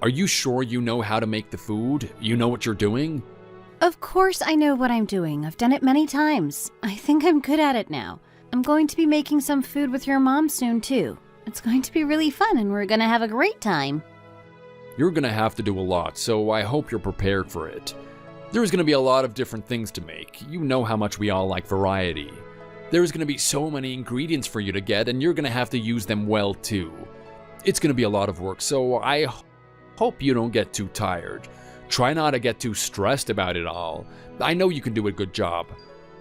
Are you sure you know how to make the food? You know what you're doing? Of course I know what I'm doing. I've done it many times. I think I'm good at it now. I'm going to be making some food with your mom soon, too. It's going to be really fun, and we're going to have a great time. You're gonna have to do a lot, so I hope you're prepared for it. There's gonna be a lot of different things to make. You know how much we all like variety. There's gonna be so many ingredients for you to get, and you're gonna have to use them well too. It's gonna be a lot of work, so I hope you don't get too tired. Try not to get too stressed about it all. I know you can do a good job.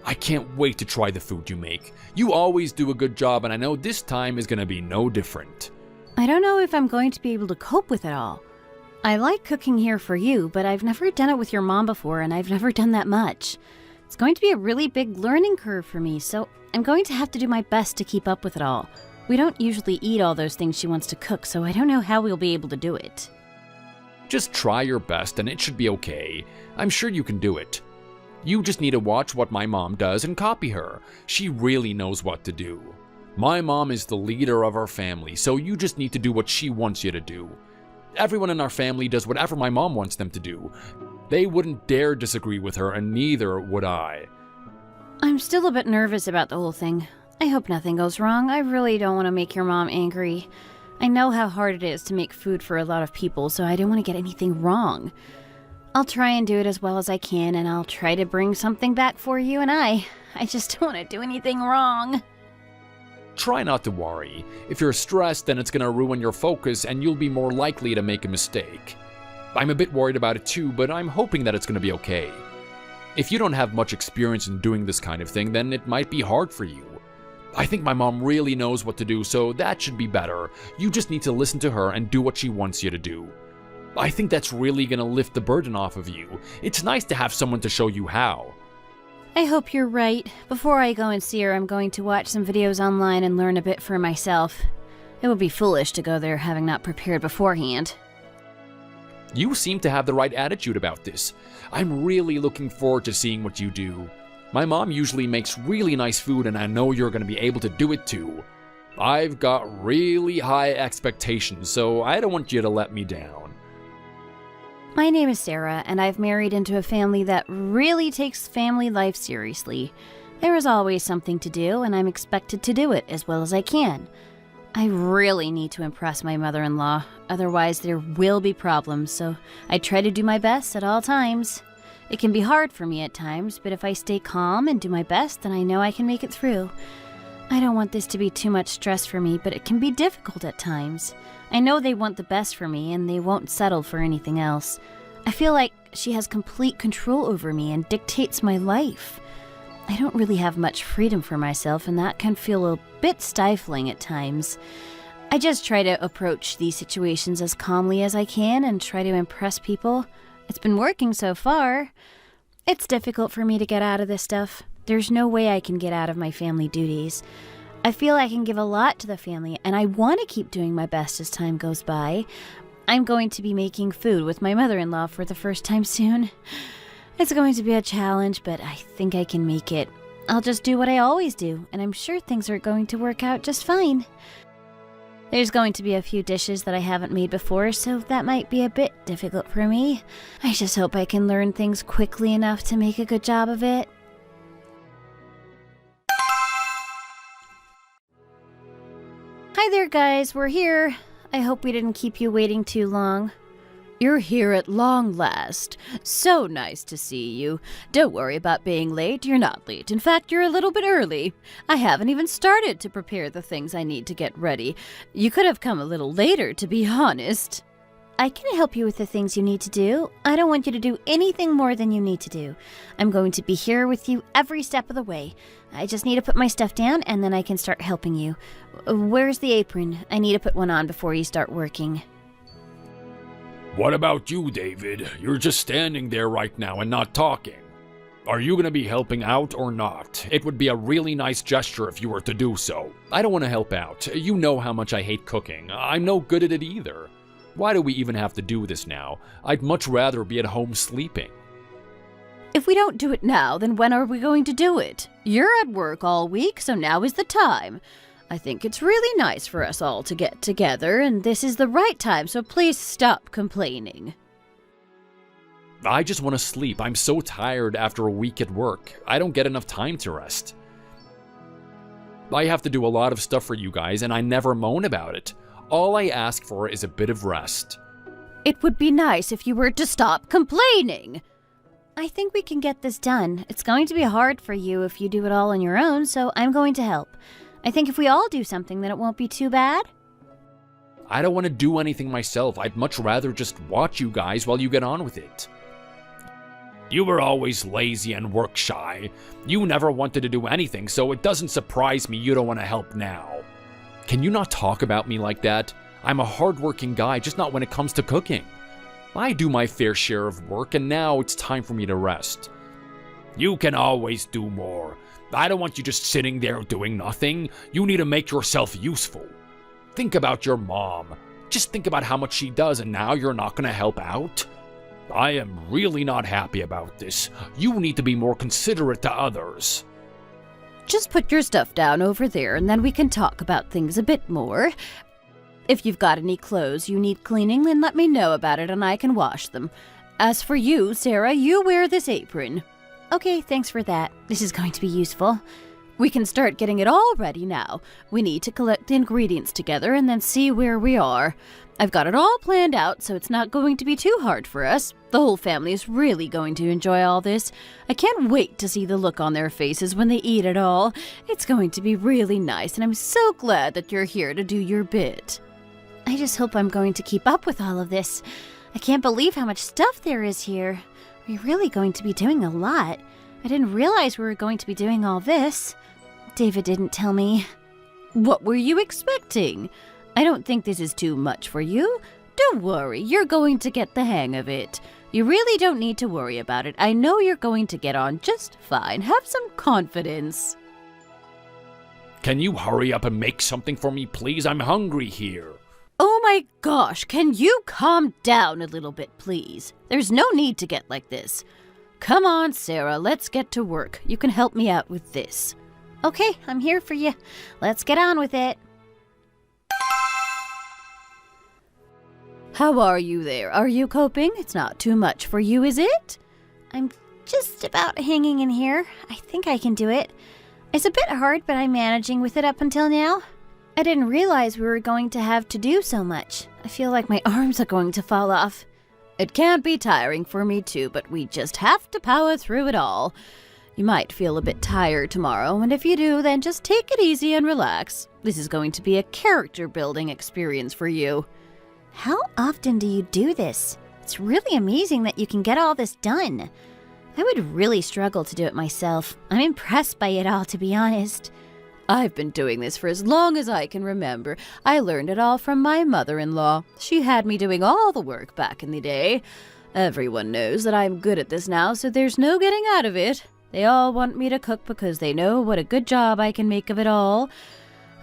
I can't wait to try the food you make. You always do a good job, and I know this time is gonna be no different. I don't know if I'm going to be able to cope with it all. I like cooking here for you, but I've never done it with your mom before, and I've never done that much. It's going to be a really big learning curve for me, so I'm going to have to do my best to keep up with it all. We don't usually eat all those things she wants to cook, so I don't know how we'll be able to do it. Just try your best and it should be okay. I'm sure you can do it. You just need to watch what my mom does and copy her. She really knows what to do. My mom is the leader of our family, so you just need to do what she wants you to do. Everyone in our family does whatever my mom wants them to do. They wouldn't dare disagree with her, and neither would I. I'm still a bit nervous about the whole thing. I hope nothing goes wrong. I really don't want to make your mom angry. I know how hard it is to make food for a lot of people, so I don't want to get anything wrong. I'll try and do it as well as I can, and I'll try to bring something back for you and I just don't want to do anything wrong. Try not to worry. If you're stressed, then it's gonna ruin your focus and you'll be more likely to make a mistake. I'm a bit worried about it too, but I'm hoping that it's gonna be okay. If you don't have much experience in doing this kind of thing, then it might be hard for you. I think my mom really knows what to do, so that should be better. You just need to listen to her and do what she wants you to do. I think that's really gonna lift the burden off of you. It's nice to have someone to show you how. I hope you're right. Before I go and see her, I'm going to watch some videos online and learn a bit for myself. It would be foolish to go there having not prepared beforehand. You seem to have the right attitude about this. I'm really looking forward to seeing what you do. My mom usually makes really nice food and I know you're going to be able to do it too. I've got really high expectations, so I don't want you to let me down. My name is Sarah, and I've married into a family that really takes family life seriously. There is always something to do, and I'm expected to do it as well as I can. I really need to impress my mother-in-law, otherwise there will be problems, so I try to do my best at all times. It can be hard for me at times, but if I stay calm and do my best, then I know I can make it through. I don't want this to be too much stress for me, but it can be difficult at times. I know they want the best for me, and they won't settle for anything else. I feel like she has complete control over me and dictates my life. I don't really have much freedom for myself, and that can feel a bit stifling at times. I just try to approach these situations as calmly as I can and try to impress people. It's been working so far. It's difficult for me to get out of this stuff. There's no way I can get out of my family duties. I feel I can give a lot to the family, and I want to keep doing my best as time goes by. I'm going to be making food with my mother-in-law for the first time soon. It's going to be a challenge, but I think I can make it. I'll just do what I always do, and I'm sure things are going to work out just fine. There's going to be a few dishes that I haven't made before, so that might be a bit difficult for me. I just hope I can learn things quickly enough to make a good job of it. Hi there, guys. We're here. I hope we didn't keep you waiting too long. You're here at long last. So nice to see you. Don't worry about being late. You're not late. In fact, you're a little bit early. I haven't even started to prepare the things I need to get ready. You could have come a little later, to be honest. I can help you with the things you need to do. I don't want you to do anything more than you need to do. I'm going to be here with you every step of the way. I just need to put my stuff down and then I can start helping you. Where's the apron? I need to put one on before you start working. What about you, David? You're just standing there right now and not talking. Are you going to be helping out or not? It would be a really nice gesture if you were to do so. I don't want to help out. You know how much I hate cooking. I'm no good at it either. Why do we even have to do this now? I'd much rather be at home sleeping. If we don't do it now, then when are we going to do it? You're at work all week, so now is the time. I think it's really nice for us all to get together, and this is the right time, so please stop complaining. I just want to sleep. I'm so tired after a week at work. I don't get enough time to rest. I have to do a lot of stuff for you guys, and I never moan about it. All I ask for is a bit of rest. It would be nice if you were to stop complaining. I think we can get this done. It's going to be hard for you if you do it all on your own, so I'm going to help. I think if we all do something, then it won't be too bad. I don't want to do anything myself. I'd much rather just watch you guys while you get on with it. You were always lazy and work shy. You never wanted to do anything, so it doesn't surprise me you don't want to help now. Can you not talk about me like that? I'm a hardworking guy, just not when it comes to cooking. I do my fair share of work, and now it's time for me to rest. You can always do more. I don't want you just sitting there doing nothing. You need to make yourself useful. Think about your mom. Just think about how much she does, and now you're not going to help out? I am really not happy about this. You need to be more considerate to others. Just put your stuff down over there, and then we can talk about things a bit more. If you've got any clothes you need cleaning, then let me know about it and I can wash them. As for you, Sarah, you wear this apron. Okay, thanks for that. This is going to be useful. We can start getting it all ready now. We need to collect the ingredients together and then see where we are. I've got it all planned out, so it's not going to be too hard for us. The whole family is really going to enjoy all this. I can't wait to see the look on their faces when they eat it all. It's going to be really nice, and I'm so glad that you're here to do your bit. I just hope I'm going to keep up with all of this. I can't believe how much stuff there is here. We're really going to be doing a lot. I didn't realize we were going to be doing all this. David didn't tell me. What were you expecting? I don't think this is too much for you. Don't worry, you're going to get the hang of it. You really don't need to worry about it. I know you're going to get on just fine. Have some confidence. Can you hurry up and make something for me, please? I'm hungry here. Oh my gosh, can you calm down a little bit, please? There's no need to get like this. Come on, Sarah, let's get to work. You can help me out with this. Okay, I'm here for you. Let's get on with it. How are you there? Are you coping? It's not too much for you, is it? I'm just about hanging in here. I think I can do it. It's a bit hard, but I'm managing with it up until now. I didn't realize we were going to have to do so much. I feel like my arms are going to fall off. It can be tiring for me too, but we just have to power through it all. You might feel a bit tired tomorrow, and if you do, then just take it easy and relax. This is going to be a character-building experience for you. How often do you do this? It's really amazing that you can get all this done. I would really struggle to do it myself. I'm impressed by it all, to be honest. I've been doing this for as long as I can remember. I learned it all from my mother-in-law. She had me doing all the work back in the day. Everyone knows that I'm good at this now, so there's no getting out of it. They all want me to cook because they know what a good job I can make of it all.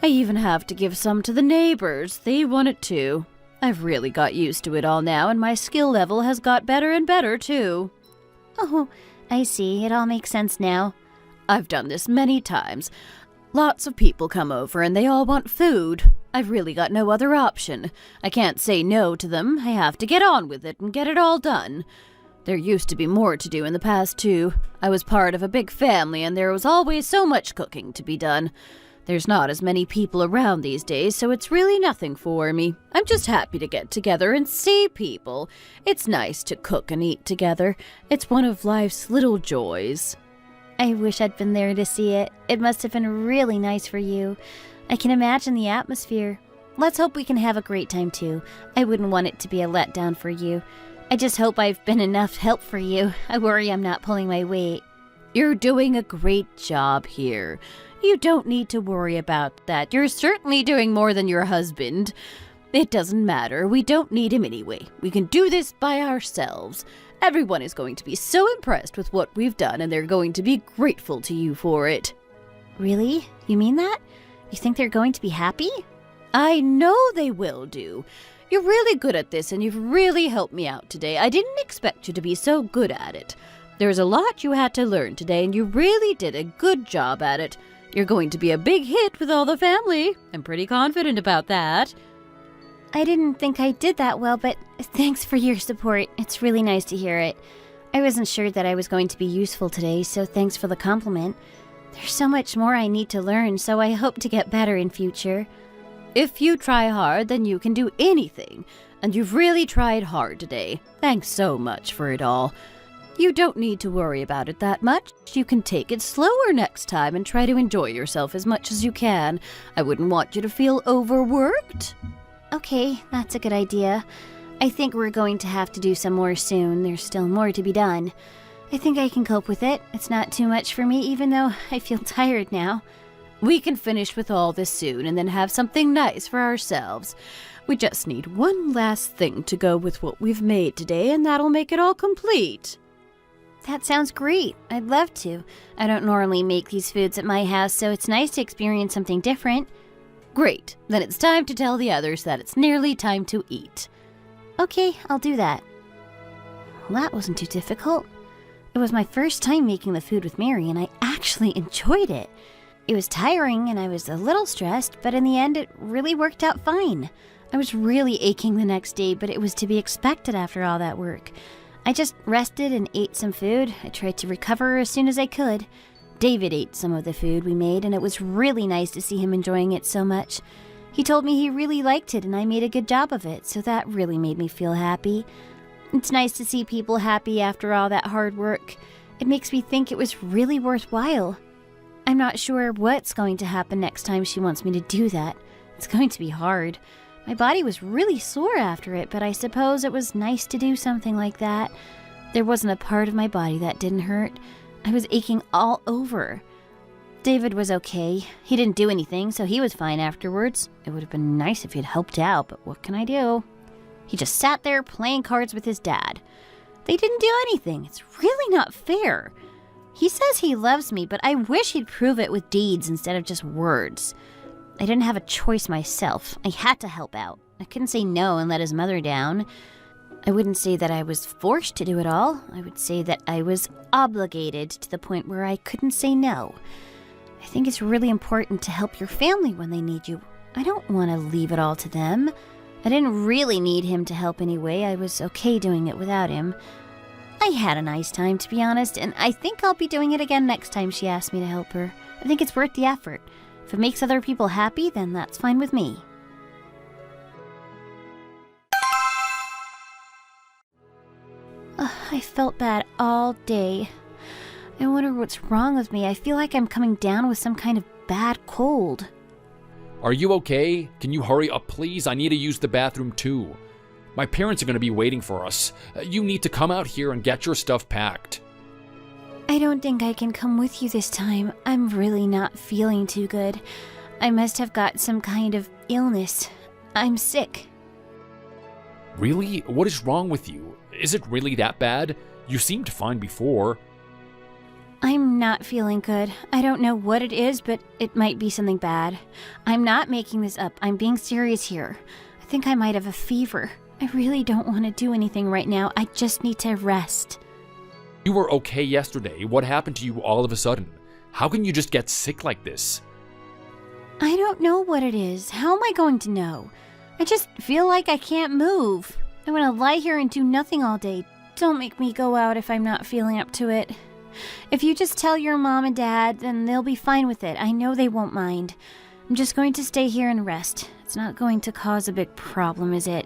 I even have to give some to the neighbors. They want it too. I've really got used to it all now, and my skill level has got better and better, too. Oh, I see. It all makes sense now. I've done this many times. Lots of people come over, and they all want food. I've really got no other option. I can't say no to them. I have to get on with it and get it all done. There used to be more to do in the past, too. I was part of a big family, and there was always so much cooking to be done. There's not as many people around these days, so it's really nothing for me. I'm just happy to get together and see people. It's nice to cook and eat together. It's one of life's little joys. I wish I'd been there to see it. It must have been really nice for you. I can imagine the atmosphere. Let's hope we can have a great time, too. I wouldn't want it to be a letdown for you. I just hope I've been enough help for you. I worry I'm not pulling my weight. You're doing a great job here. You don't need to worry about that. You're certainly doing more than your husband. It doesn't matter. We don't need him anyway. We can do this by ourselves. Everyone is going to be so impressed with what we've done, and they're going to be grateful to you for it. Really? You mean that? You think they're going to be happy? I know they will do. You're really good at this, and you've really helped me out today. I didn't expect you to be so good at it. There's a lot you had to learn today, and you really did a good job at it. You're going to be a big hit with all the family. I'm pretty confident about that. I didn't think I did that well, but thanks for your support. It's really nice to hear it. I wasn't sure that I was going to be useful today, so thanks for the compliment. There's so much more I need to learn, so I hope to get better in future. If you try hard, then you can do anything. And you've really tried hard today. Thanks so much for it all. You don't need to worry about it that much. You can take it slower next time and try to enjoy yourself as much as you can. I wouldn't want you to feel overworked. Okay, that's a good idea. I think we're going to have to do some more soon. There's still more to be done. I think I can cope with it. It's not too much for me, even though I feel tired now. We can finish with all this soon and then have something nice for ourselves. We just need one last thing to go with what we've made today, and that'll make it all complete. That sounds great. I'd love to. I don't normally make these foods at my house, so it's nice to experience something different. Great. Then it's time to tell the others that it's nearly time to eat. Okay, I'll do that. Well, that wasn't too difficult. It was my first time making the food with Mary, and I actually enjoyed it. It was tiring, and I was a little stressed, but in the end, it really worked out fine. I was really aching the next day, but it was to be expected after all that work. I just rested and ate some food. I tried to recover as soon as I could. David ate some of the food we made, and it was really nice to see him enjoying it so much. He told me he really liked it, and I made a good job of it, so that really made me feel happy. It's nice to see people happy after all that hard work. It makes me think it was really worthwhile. I'm not sure what's going to happen next time she wants me to do that. It's going to be hard. My body was really sore after it, but I suppose it was nice to do something like that. There wasn't a part of my body that didn't hurt. I was aching all over. David was okay. He didn't do anything, so he was fine afterwards. It would have been nice if he'd helped out, but what can I do? He just sat there playing cards with his dad. They didn't do anything. It's really not fair. He says he loves me, but I wish he'd prove it with deeds instead of just words. I didn't have a choice myself. I had to help out. I couldn't say no and let his mother down. I wouldn't say that I was forced to do it all. I would say that I was obligated to the point where I couldn't say no. I think it's really important to help your family when they need you. I don't want to leave it all to them. I didn't really need him to help anyway. I was okay doing it without him. I had a nice time, to be honest, and I think I'll be doing it again next time she asks me to help her. I think it's worth the effort. If it makes other people happy, then that's fine with me. I felt bad all day. I wonder what's wrong with me. I feel like I'm coming down with some kind of bad cold. Are you okay? Can you hurry up, please? I need to use the bathroom too. My parents are going to be waiting for us. You need to come out here and get your stuff packed. I don't think I can come with you this time. I'm really not feeling too good. I must have got some kind of illness. I'm sick. Really? What is wrong with you? Is it really that bad? You seemed fine before. I'm not feeling good. I don't know what it is, but it might be something bad. I'm not making this up. I'm being serious here. I think I might have a fever. I really don't want to do anything right now. I just need to rest. You were okay yesterday. What happened to you all of a sudden? How can you just get sick like this? I don't know what it is. How am I going to know? I just feel like I can't move. I want to lie here and do nothing all day. Don't make me go out if I'm not feeling up to it. If you just tell your mom and dad, then they'll be fine with it. I know they won't mind. I'm just going to stay here and rest. It's not going to cause a big problem, is it?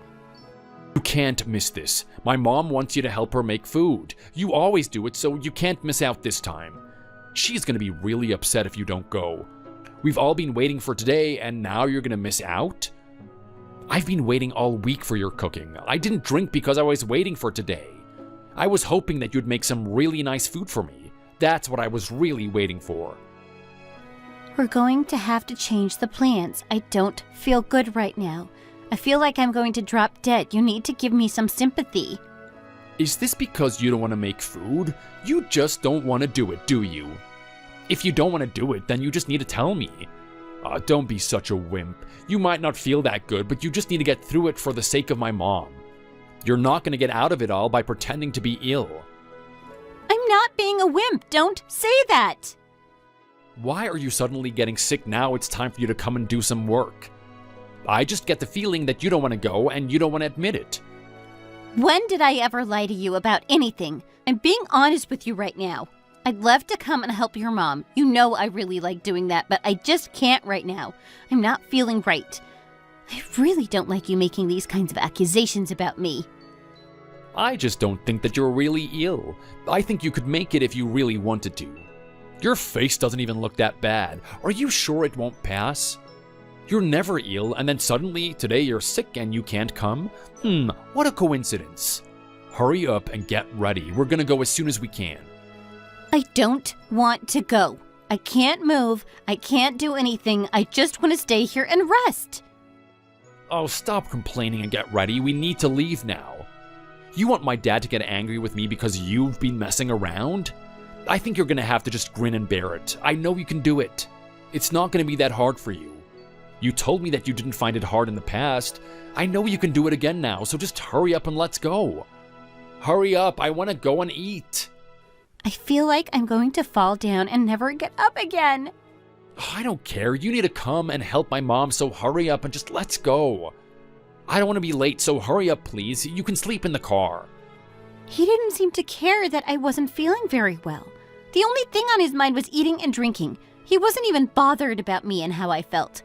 You can't miss this. My mom wants you to help her make food. You always do it, so you can't miss out this time. She's gonna be really upset if you don't go. We've all been waiting for today, and now you're gonna miss out? I've been waiting all week for your cooking. I didn't drink because I was waiting for today. I was hoping that you'd make some really nice food for me. That's what I was really waiting for. We're going to have to change the plans. I don't feel good right now. I feel like I'm going to drop dead. You need to give me some sympathy. Is this because you don't want to make food? You just don't want to do it, do you? If you don't want to do it, then you just need to tell me. Don't be such a wimp. You might not feel that good, but you just need to get through it for the sake of my mom. You're not going to get out of it all by pretending to be ill. I'm not being a wimp. Don't say that. Why are you suddenly getting sick now? It's time for you to come and do some work. I just get the feeling that you don't want to go and you don't want to admit it. When did I ever lie to you about anything? I'm being honest with you right now. I'd love to come and help your mom. You know I really like doing that, but I just can't right now. I'm not feeling right. I really don't like you making these kinds of accusations about me. I just don't think that you're really ill. I think you could make it if you really wanted to. Your face doesn't even look that bad. Are you sure it won't pass? You're never ill, and then suddenly today you're sick and you can't come? What a coincidence. Hurry up and get ready. We're gonna go as soon as we can. I don't want to go. I can't move. I can't do anything. I just want to stay here and rest. Oh, stop complaining and get ready. We need to leave now. You want my dad to get angry with me because you've been messing around? I think you're gonna have to just grin and bear it. I know you can do it. It's not gonna be that hard for you. You told me that you didn't find it hard in the past. I know you can do it again now, so just hurry up and let's go. Hurry up, I want to go and eat. I feel like I'm going to fall down and never get up again. I don't care. You need to come and help my mom, so hurry up and just let's go. I don't want to be late, so hurry up, please. You can sleep in the car. He didn't seem to care that I wasn't feeling very well. The only thing on his mind was eating and drinking. He wasn't even bothered about me and how I felt.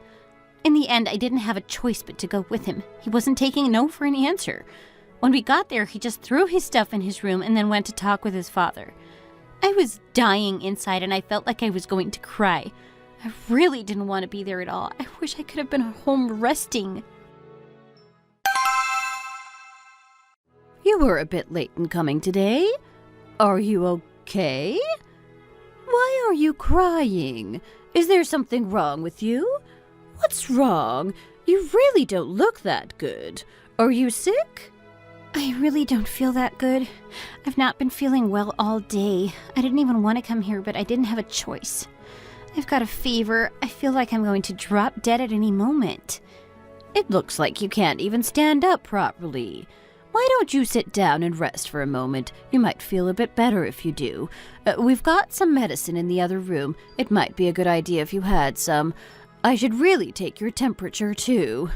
In the end, I didn't have a choice but to go with him. He wasn't taking no for an answer. When we got there, he just threw his stuff in his room and then went to talk with his father. I was dying inside and I felt like I was going to cry. I really didn't want to be there at all. I wish I could have been home resting. You were a bit late in coming today. Are you okay? Why are you crying? Is there something wrong with you? What's wrong? You really don't look that good. Are you sick? I really don't feel that good. I've not been feeling well all day. I didn't even want to come here, but I didn't have a choice. I've got a fever. I feel like I'm going to drop dead at any moment. It looks like you can't even stand up properly. Why don't you sit down and rest for a moment? You might feel a bit better if you do. We've got some medicine in the other room. It might be a good idea if you had some. I should really take your temperature, too.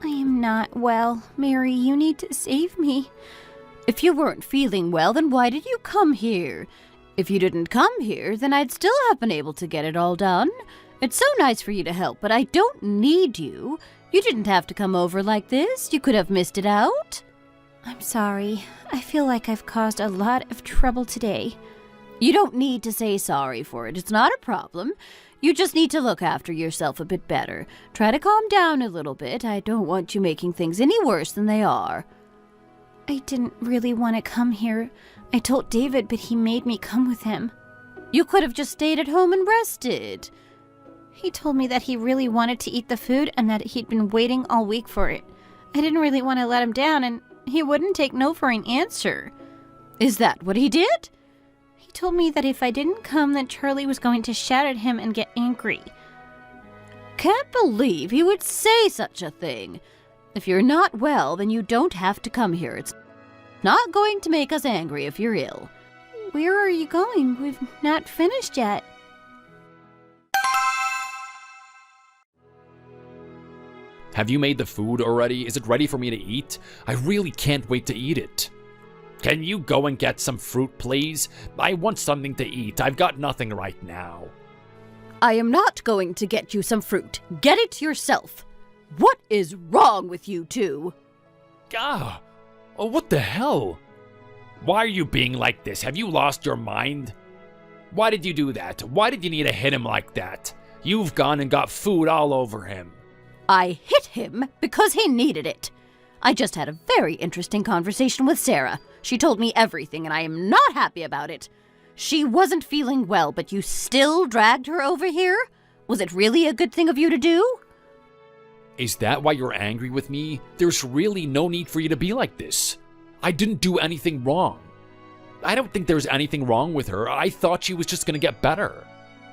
I am not well. Mary, you need to save me. If you weren't feeling well, then why did you come here? If you didn't come here, then I'd still have been able to get it all done. It's so nice for you to help, but I don't need you. You didn't have to come over like this. You could have missed it out. I'm sorry. I feel like I've caused a lot of trouble today. You don't need to say sorry for it. It's not a problem. You just need to look after yourself a bit better. Try to calm down a little bit. I don't want you making things any worse than they are. I didn't really want to come here. I told David, but he made me come with him. You could have just stayed at home and rested. He told me that he really wanted to eat the food and that he'd been waiting all week for it. I didn't really want to let him down, and he wouldn't take no for an answer. Is that what he did? He told me that if I didn't come, then Charlie was going to shout at him and get angry. Can't believe he would say such a thing. If you're not well, then you don't have to come here. It's not going to make us angry if you're ill. Where are you going? We've not finished yet. Have you made the food already? Is it ready for me to eat? I really can't wait to eat it. Can you go and get some fruit, please? I want something to eat. I've got nothing right now. I am not going to get you some fruit. Get it yourself. What is wrong with you two? Ah! Oh, what the hell? Why are you being like this? Have you lost your mind? Why did you do that? Why did you need to hit him like that? You've gone and got food all over him. I hit him because he needed it. I just had a very interesting conversation with Sarah. She told me everything, and I am not happy about it. She wasn't feeling well, but you still dragged her over here? Was it really a good thing of you to do? Is that why you're angry with me? There's really no need for you to be like this. I didn't do anything wrong. I don't think there's anything wrong with her. I thought she was just gonna get better.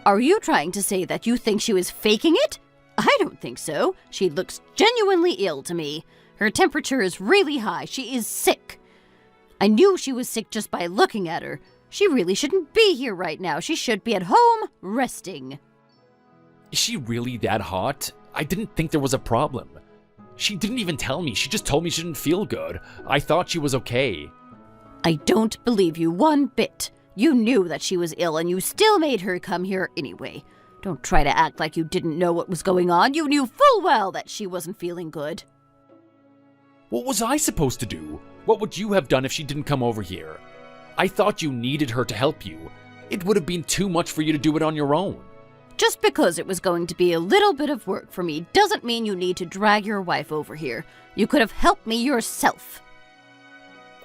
Are you trying to say that you think she was faking it? I don't think so. She looks genuinely ill to me. Her temperature is really high. She is sick. I knew she was sick just by looking at her. She really shouldn't be here right now. She should be at home, resting. Is she really that hot? I didn't think there was a problem. She didn't even tell me. She just told me she didn't feel good. I thought she was okay. I don't believe you one bit. You knew that she was ill and you still made her come here anyway. Don't try to act like you didn't know what was going on. You knew full well that she wasn't feeling good. What was I supposed to do? What would you have done if she didn't come over here? I thought you needed her to help you. It would have been too much for you to do it on your own. Just because it was going to be a little bit of work for me doesn't mean you need to drag your wife over here. You could have helped me yourself.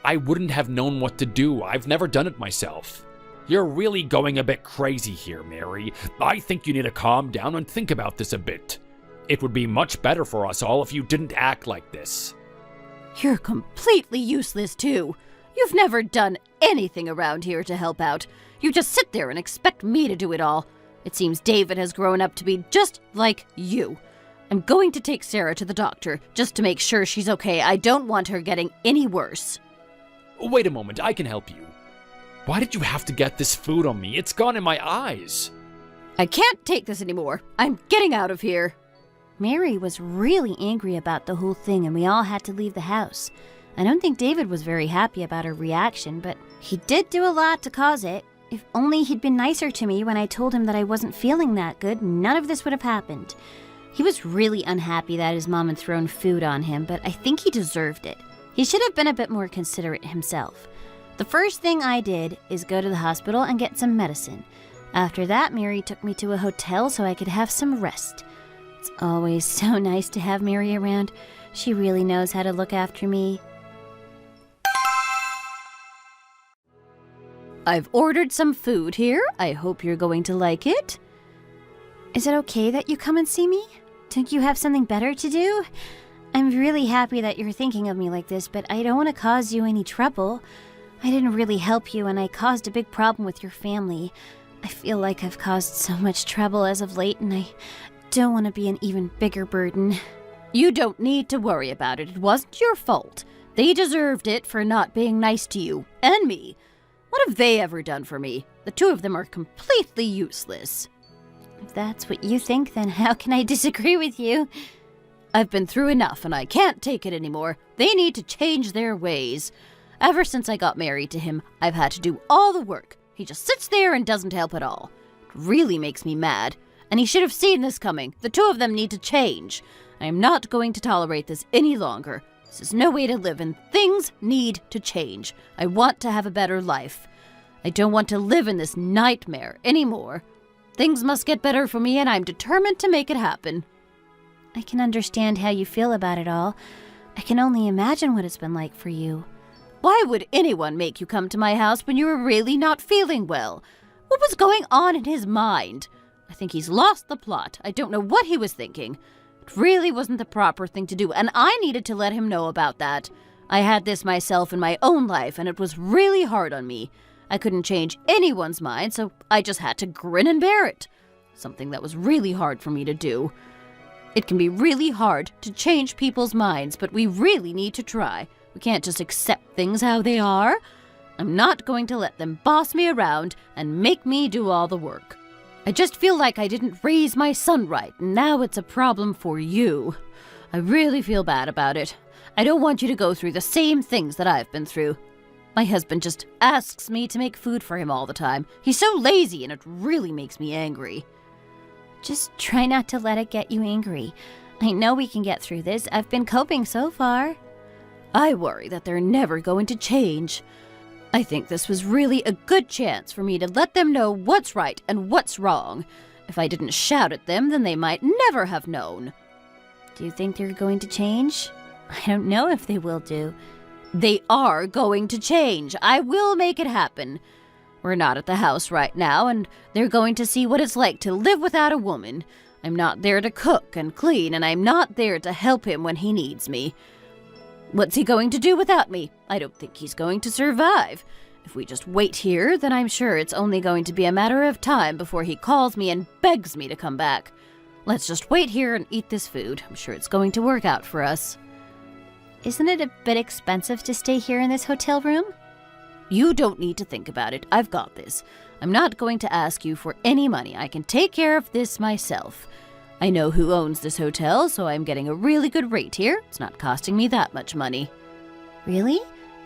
I wouldn't have known what to do. I've never done it myself. You're really going a bit crazy here, Mary. I think you need to calm down and think about this a bit. It would be much better for us all if you didn't act like this. You're completely useless, too. You've never done anything around here to help out. You just sit there and expect me to do it all. It seems David has grown up to be just like you. I'm going to take Sarah to the doctor, just to make sure she's okay. I don't want her getting any worse. Wait a moment, I can help you. Why did you have to get this food on me? It's gone in my eyes. I can't take this anymore. I'm getting out of here. Mary was really angry about the whole thing, and we all had to leave the house. I don't think David was very happy about her reaction, but he did do a lot to cause it. If only he'd been nicer to me when I told him that I wasn't feeling that good, none of this would have happened. He was really unhappy that his mom had thrown food on him, but I think he deserved it. He should have been a bit more considerate himself. The first thing I did is go to the hospital and get some medicine. After that, Mary took me to a hotel so I could have some rest. It's always so nice to have Mary around. She really knows how to look after me. I've ordered some food here. I hope you're going to like it. Is it okay that you come and see me? Don't you have something better to do? I'm really happy that you're thinking of me like this, but I don't want to cause you any trouble. I didn't really help you, and I caused a big problem with your family. I feel like I've caused so much trouble as of late, and I don't want to be an even bigger burden. You don't need to worry about it. It wasn't your fault. They deserved it for not being nice to you and me. What have they ever done for me? The two of them are completely useless. If that's what you think, then how can I disagree with you? I've been through enough, and I can't take it anymore. They need to change their ways. Ever since I got married to him, I've had to do all the work. He just sits there and doesn't help at all. It really makes me mad. And he should have seen this coming. The two of them need to change. I am not going to tolerate this any longer. This is no way to live, and things need to change. I want to have a better life. I don't want to live in this nightmare anymore. Things must get better for me, and I'm determined to make it happen. I can understand how you feel about it all. I can only imagine what it's been like for you. Why would anyone make you come to my house when you were really not feeling well? What was going on in his mind? I think he's lost the plot. I don't know what he was thinking. It really wasn't the proper thing to do, and I needed to let him know about that. I had this myself in my own life, and it was really hard on me. I couldn't change anyone's mind, so I just had to grin and bear it. Something that was really hard for me to do. It can be really hard to change people's minds, but we really need to try. We can't just accept things how they are. I'm not going to let them boss me around and make me do all the work. I just feel like I didn't raise my son right, and now it's a problem for you. I really feel bad about it. I don't want you to go through the same things that I've been through. My husband just asks me to make food for him all the time. He's so lazy, and it really makes me angry. Just try not to let it get you angry. I know we can get through this. I've been coping so far. I worry that they're never going to change. I think this was really a good chance for me to let them know what's right and what's wrong. If I didn't shout at them, then they might never have known. Do you think they're going to change? I don't know if they will do. They are going to change. I will make it happen. We're not at the house right now, and they're going to see what it's like to live without a woman. I'm not there to cook and clean, and I'm not there to help him when he needs me. What's he going to do without me? I don't think he's going to survive. If we just wait here, then I'm sure it's only going to be a matter of time before he calls me and begs me to come back. Let's just wait here and eat this food. I'm sure it's going to work out for us. Isn't it a bit expensive to stay here in this hotel room? You don't need to think about it. I've got this. I'm not going to ask you for any money. I can take care of this myself. I know who owns this hotel, so I'm getting a really good rate here. It's not costing me that much money. Really?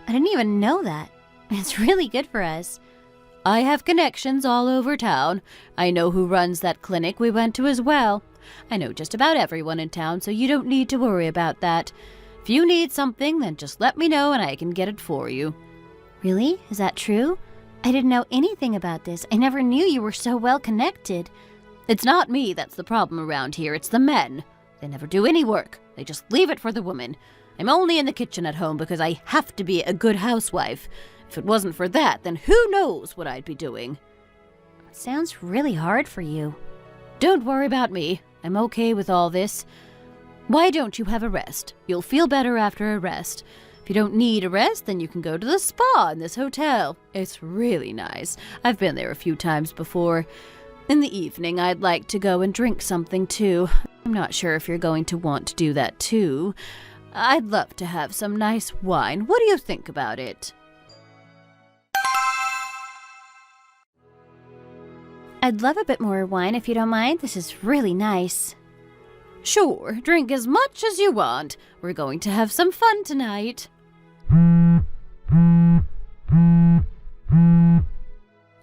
I didn't even know that. It's really good for us. I have connections all over town. I know who runs that clinic we went to as well. I know just about everyone in town, so you don't need to worry about that. If you need something, then just let me know and I can get it for you. Really? Is that true? I didn't know anything about this. I never knew you were so well connected. It's not me that's the problem around here, it's the men. They never do any work. They just leave it for the women. I'm only in the kitchen at home because I have to be a good housewife. If it wasn't for that, then who knows what I'd be doing. It sounds really hard for you. Don't worry about me. I'm okay with all this. Why don't you have a rest? You'll feel better after a rest. If you don't need a rest, then you can go to the spa in this hotel. It's really nice. I've been there a few times before. In the evening, I'd like to go and drink something too. I'm not sure if you're going to want to do that too. I'd love to have some nice wine. What do you think about it? I'd love a bit more wine if you don't mind. This is really nice. Sure, drink as much as you want. We're going to have some fun tonight.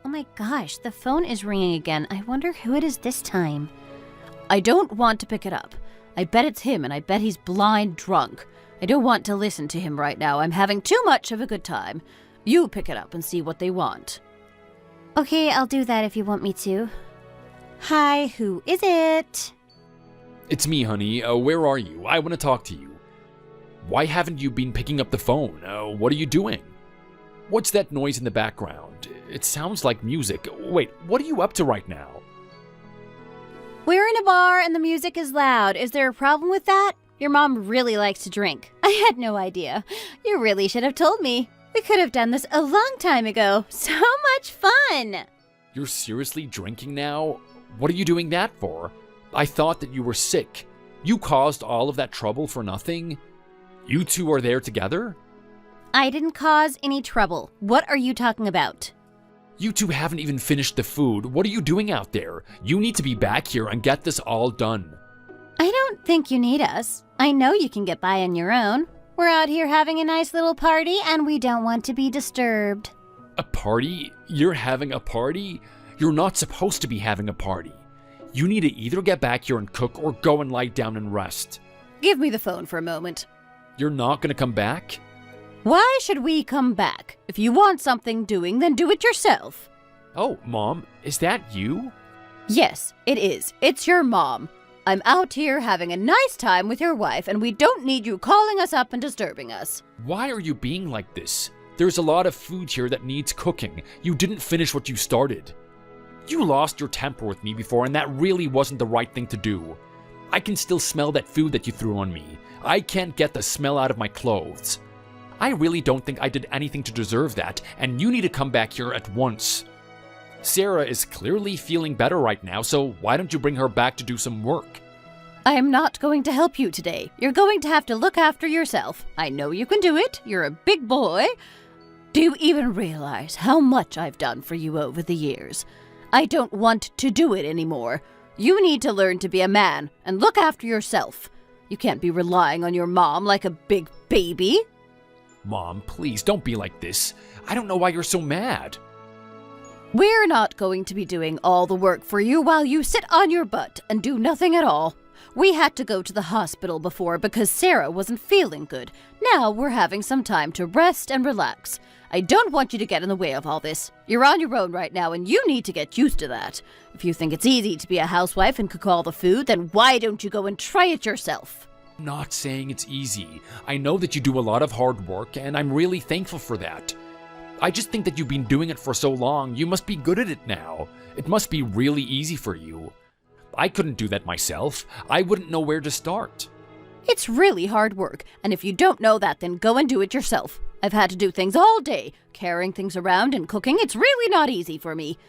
Oh my gosh, the phone is ringing again. I wonder who it is this time. I don't want to pick it up. I bet it's him, and I bet he's blind drunk. I don't want to listen to him right now. I'm having too much of a good time. You pick it up and see what they want. Okay, I'll do that if you want me to. Hi, who is it? It's me, honey. Where are you? I want to talk to you. Why haven't you been picking up the phone? What are you doing? What's that noise in the background? It sounds like music. Wait, what are you up to right now? We're in a bar and the music is loud. Is there a problem with that? Your mom really likes to drink. I had no idea. You really should have told me. We could have done this a long time ago. So much fun! You're seriously drinking now? What are you doing that for? I thought that you were sick. You caused all of that trouble for nothing? You two are there together? I didn't cause any trouble. What are you talking about? You two haven't even finished the food. What are you doing out there? You need to be back here and get this all done. I don't think you need us. I know you can get by on your own. We're out here having a nice little party and we don't want to be disturbed. A party? You're having a party? You're not supposed to be having a party. You need to either get back here and cook or go and lie down and rest. Give me the phone for a moment. You're not gonna come back? Why should we come back? If you want something doing, then do it yourself. Oh, Mom, is that you? Yes, it is. It's your mom. I'm out here having a nice time with your wife, and we don't need you calling us up and disturbing us. Why are you being like this? There's a lot of food here that needs cooking. You didn't finish what you started. You lost your temper with me before, and that really wasn't the right thing to do. I can still smell that food that you threw on me. I can't get the smell out of my clothes. I really don't think I did anything to deserve that, and you need to come back here at once. Sarah is clearly feeling better right now, so why don't you bring her back to do some work? I am not going to help you today. You're going to have to look after yourself. I know you can do it. You're a big boy. Do you even realize how much I've done for you over the years? I don't want to do it anymore. You need to learn to be a man and look after yourself. You can't be relying on your mom like a big baby. Mom, please don't be like this. I don't know why you're so mad. We're not going to be doing all the work for you while you sit on your butt and do nothing at all. We had to go to the hospital before because Sarah wasn't feeling good. Now we're having some time to rest and relax. I don't want you to get in the way of all this. You're on your own right now and you need to get used to that. If you think it's easy to be a housewife and cook all the food, then why don't you go and try it yourself? I'm not saying it's easy. I know that you do a lot of hard work, and I'm really thankful for that. I just think that you've been doing it for so long, you must be good at it now. It must be really easy for you. I couldn't do that myself. I wouldn't know where to start. It's really hard work, and if you don't know that, then go and do it yourself. I've had to do things all day, carrying things around and cooking. It's really not easy for me.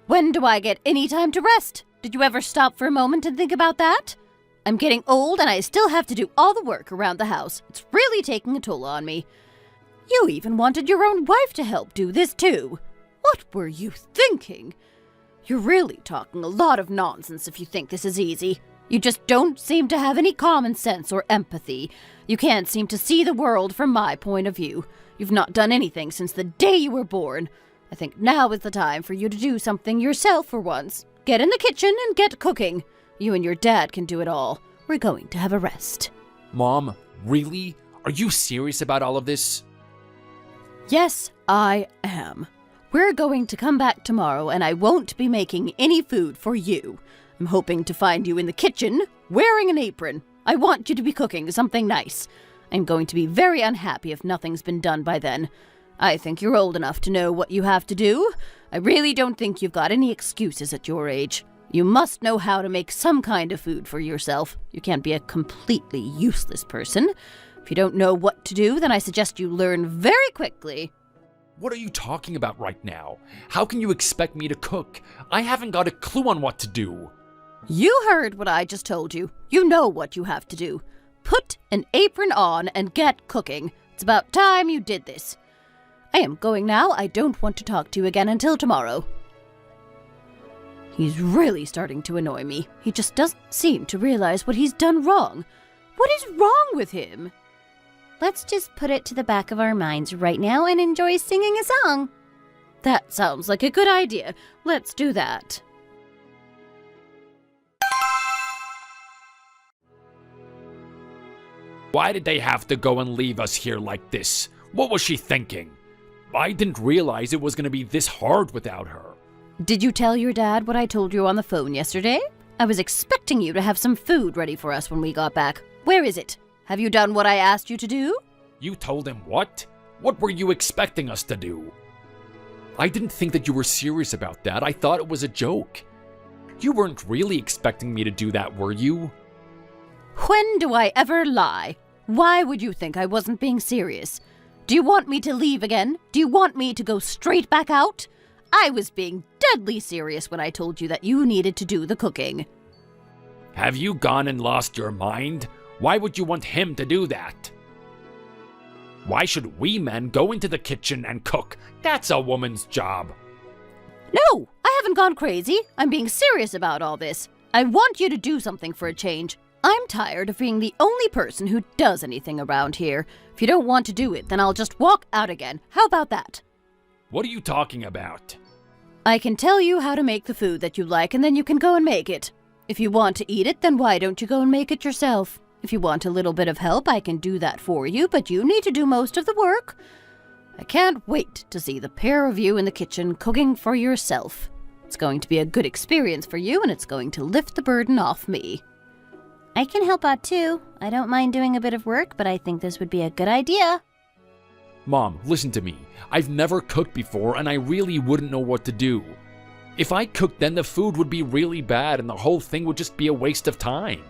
When do I get any time to rest? Did you ever stop for a moment and think about that? I'm getting old and I still have to do all the work around the house. It's really taking a toll on me. You even wanted your own wife to help do this too. What were you thinking? You're really talking a lot of nonsense if you think this is easy. You just don't seem to have any common sense or empathy. You can't seem to see the world from my point of view. You've not done anything since the day you were born. I think now is the time for you to do something yourself for once. Get in the kitchen and get cooking. You and your dad can do it all. We're going to have a rest. Mom, really? Are you serious about all of this? Yes, I am. We're going to come back tomorrow and I won't be making any food for you. I'm hoping to find you in the kitchen, wearing an apron. I want you to be cooking something nice. I'm going to be very unhappy if nothing's been done by then. I think you're old enough to know what you have to do. I really don't think you've got any excuses at your age. You must know how to make some kind of food for yourself. You can't be a completely useless person. If you don't know what to do, then I suggest you learn very quickly. What are you talking about right now? How can you expect me to cook? I haven't got a clue on what to do. You heard what I just told you. You know what you have to do. Put an apron on and get cooking. It's about time you did this. I am going now. I don't want to talk to you again until tomorrow. He's really starting to annoy me. He just doesn't seem to realize what he's done wrong. What is wrong with him? Let's just put it to the back of our minds right now and enjoy singing a song. That sounds like a good idea. Let's do that. Why did they have to go and leave us here like this? What was she thinking? I didn't realize it was going to be this hard without her. Did you tell your dad what I told you on the phone yesterday? I was expecting you to have some food ready for us when we got back. Where is it? Have you done what I asked you to do? You told him what? What were you expecting us to do? I didn't think that you were serious about that. I thought it was a joke. You weren't really expecting me to do that, were you? When do I ever lie? Why would you think I wasn't being serious? Do you want me to leave again? Do you want me to go straight back out? I was being deadly serious when I told you that you needed to do the cooking. Have you gone and lost your mind? Why would you want him to do that? Why should we men go into the kitchen and cook? That's a woman's job. No, I haven't gone crazy. I'm being serious about all this. I want you to do something for a change. I'm tired of being the only person who does anything around here. If you don't want to do it, then I'll just walk out again. How about that? What are you talking about? I can tell you how to make the food that you like, and then you can go and make it. If you want to eat it, then why don't you go and make it yourself? If you want a little bit of help, I can do that for you, but you need to do most of the work. I can't wait to see the pair of you in the kitchen cooking for yourself. It's going to be a good experience for you, and it's going to lift the burden off me. I can help out too. I don't mind doing a bit of work, but I think this would be a good idea. Mom, listen to me. I've never cooked before, and I really wouldn't know what to do. If I cooked, then the food would be really bad, and the whole thing would just be a waste of time.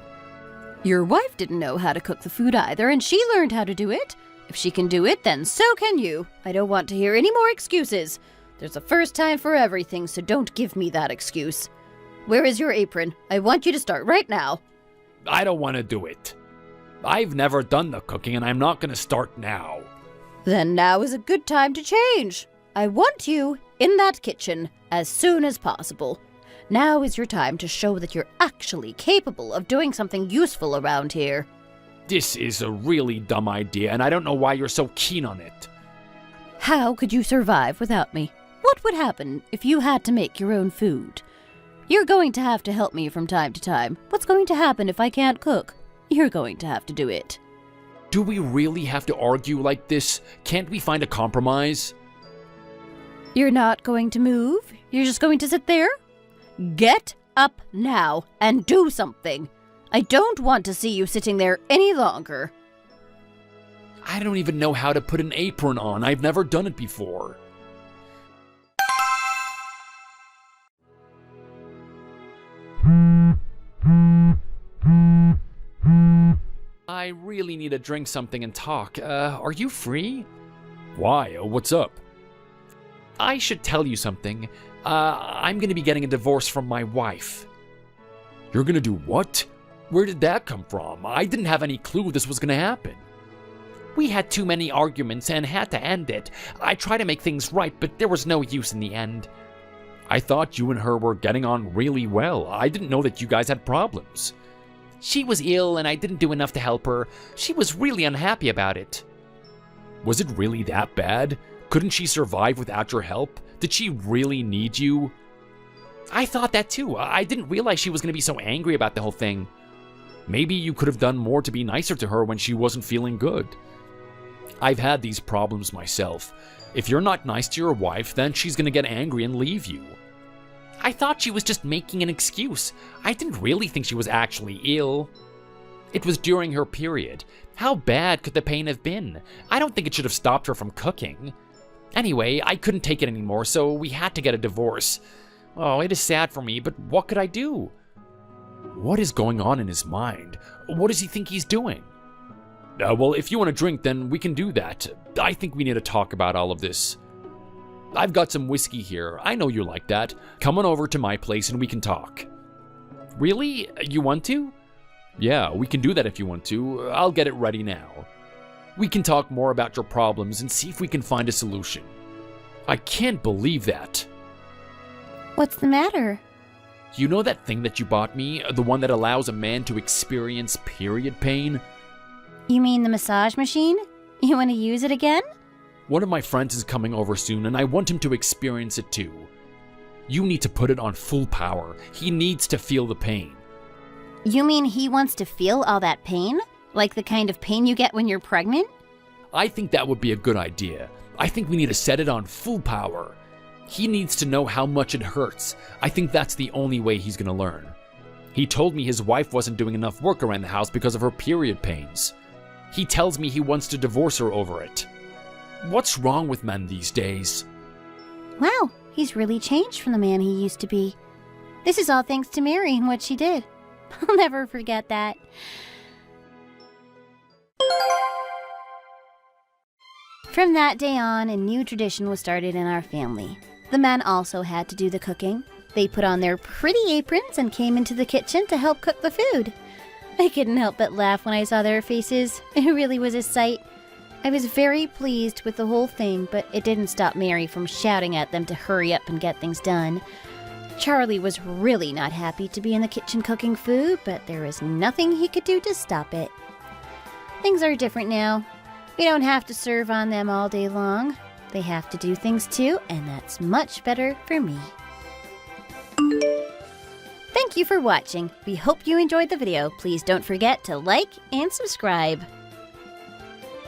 Your wife didn't know how to cook the food either, and she learned how to do it. If she can do it, then so can you. I don't want to hear any more excuses. There's a first time for everything, so don't give me that excuse. Where is your apron? I want you to start right now. I don't want to do it. I've never done the cooking, and I'm not going to start now. Then now is a good time to change. I want you in that kitchen as soon as possible. Now is your time to show that you're actually capable of doing something useful around here. This is a really dumb idea, and I don't know why you're so keen on it. How could you survive without me? What would happen if you had to make your own food? You're going to have to help me from time to time. What's going to happen if I can't cook? You're going to have to do it. Do we really have to argue like this? Can't we find a compromise? You're not going to move? You're just going to sit there? Get up now and do something. I don't want to see you sitting there any longer. I don't even know how to put an apron on. I've never done it before. I really need to drink something and talk. Are you free? Why? What's up? I should tell you something. I'm gonna be getting a divorce from my wife. You're gonna do what? Where did that come from? I didn't have any clue this was gonna happen. We had too many arguments and had to end it. I tried to make things right, but there was no use in the end. I thought you and her were getting on really well. I didn't know that you guys had problems. She was ill and I didn't do enough to help her. She was really unhappy about it. Was it really that bad? Couldn't she survive without your help? Did she really need you? I thought that too. I didn't realize she was going to be so angry about the whole thing. Maybe you could have done more to be nicer to her when she wasn't feeling good. I've had these problems myself. If you're not nice to your wife, then she's going to get angry and leave you. I thought she was just making an excuse. I didn't really think she was actually ill. It was during her period. How bad could the pain have been? I don't think it should have stopped her from cooking. Anyway, I couldn't take it anymore, so we had to get a divorce. Oh, it is sad for me, but what could I do? What is going on in his mind? What does he think he's doing? Well, if you want to drink, then we can do that. I think we need to talk about all of this. I've got some whiskey here. I know you like that. Come on over to my place and we can talk. Really? You want to? Yeah, we can do that if you want to. I'll get it ready now. We can talk more about your problems and see if we can find a solution. I can't believe that. What's the matter? You know that thing that you bought me? The one that allows a man to experience period pain? You mean the massage machine? You want to use it again? One of my friends is coming over soon and I want him to experience it too. You need to put it on full power. He needs to feel the pain. You mean he wants to feel all that pain? Like the kind of pain you get when you're pregnant? I think that would be a good idea. I think we need to set it on full power. He needs to know how much it hurts. I think that's the only way he's gonna learn. He told me his wife wasn't doing enough work around the house because of her period pains. He tells me he wants to divorce her over it. What's wrong with men these days? Wow, he's really changed from the man he used to be. This is all thanks to Mary and what she did. I'll never forget that. From that day on, a new tradition was started in our family. The men also had to do the cooking. They put on their pretty aprons and came into the kitchen to help cook the food. I couldn't help but laugh when I saw their faces. It really was a sight. I was very pleased with the whole thing, but it didn't stop Mary from shouting at them to hurry up and get things done. Charlie was really not happy to be in the kitchen cooking food, but there was nothing he could do to stop it. Things are different now. We don't have to serve on them all day long. They have to do things too, and that's much better for me. Thank you for watching. We hope you enjoyed the video. Please don't forget to like and subscribe.